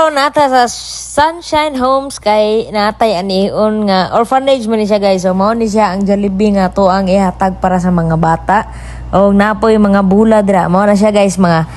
karon nata sa Sunshine Homes kay natay anion nga orphanage man ni siya guys. So mao ni siya ang Jollibee nga to ang ihatag para sa mga bata. O napoy mga bula dira. Mao na siya guys, mga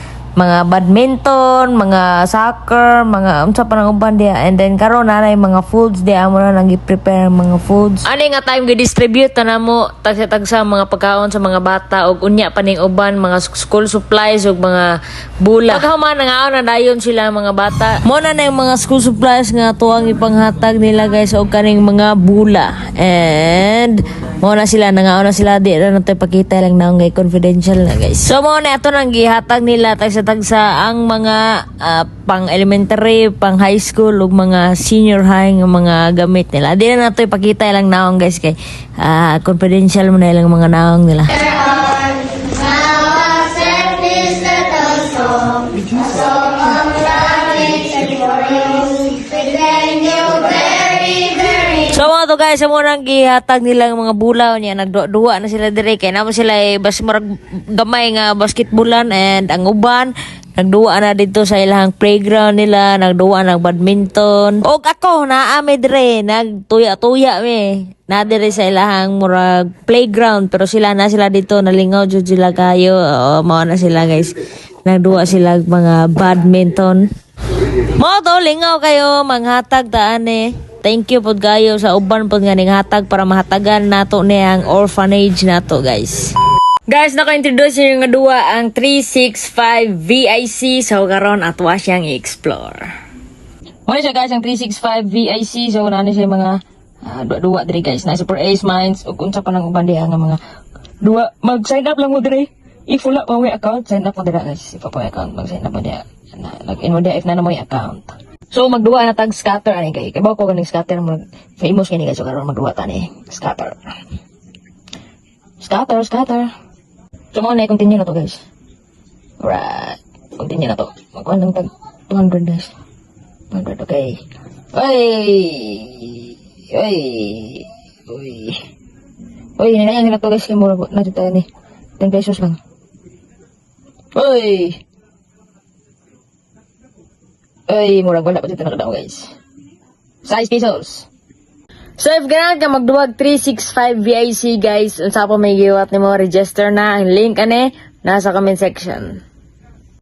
badminton, mga soccer, mga unsa pa nang uban dia. And then karon na mga foods dia amo na nang i-prepare mga foods. Ani nga time gi-distribute na mo tagsa mga pagkaon sa mga bata og unya pa ning uban mga school supplies ug mga bula. Paghuman nangaon na dayon sila mga bata. Mo na yung mga school supplies nga tuwang ipanghatag nila guys og kaning mga bula. And mo na sila nangaon na sila di ra nato pakita lang naong gay confidential na guys. So mo na ato nang gihatag nila tagsa ang mga pang elementary, pang high school ug mga senior high nga mga gamit nila. Di na nato ipakita lang naong guys kay confidential mo na ilang mga naong nila. So mga to guys, mo nang gihatag nilang mga bulaw niya, nagduwa na sila dire kay namo sila bas murag gamay nga basketballan and ang uban nagduwa na dito sa ilang playground nila, nagduwa ng badminton. Og ako naami dire, nagtuya-tuya mi. Na dire sa ilang murag playground pero sila dito nalingaw jud sila kayo. Mao na sila guys. Nagduwa sila mga badminton. Mo to lingaw kayo manghatag taan Thank you pod kayo sa uban pod nga ning hatag para mahatagan nato ni ang orphanage nato guys. Guys, naka-introduce yung nga duwa ang 365 VIC. So karon ato siyang i-explore. Mo siya guys ang 365 VIC. So nani siya mga duwa diri guys. Na Super Ace Mines ug unsa pa nang uban diha nga mga duwa. Mag-sign up lang mo diri. If wala pa way account, sign up mo dira guys. If pa account, mag-sign up mo dira. Log-in mo dira if na mo account. So magduwa na tag scatter ani kay kabaw ko ganing scatter mo famous kini guys so karon magduwa ta ni scatter. Scatter. So mo na continue na to guys. Alright. Continue na to. Magkuha ng tag 200 guys. 200 okay. Oy, hinayang na to guys kay mura na dito ni 10 pesos lang. Ay, murag wala pa dito nakadaw guys. 6 pesos. So if ganahan ka magduwag 365 VIC guys, unsa pa may giwat nimo register na ang link ane nasa comment section.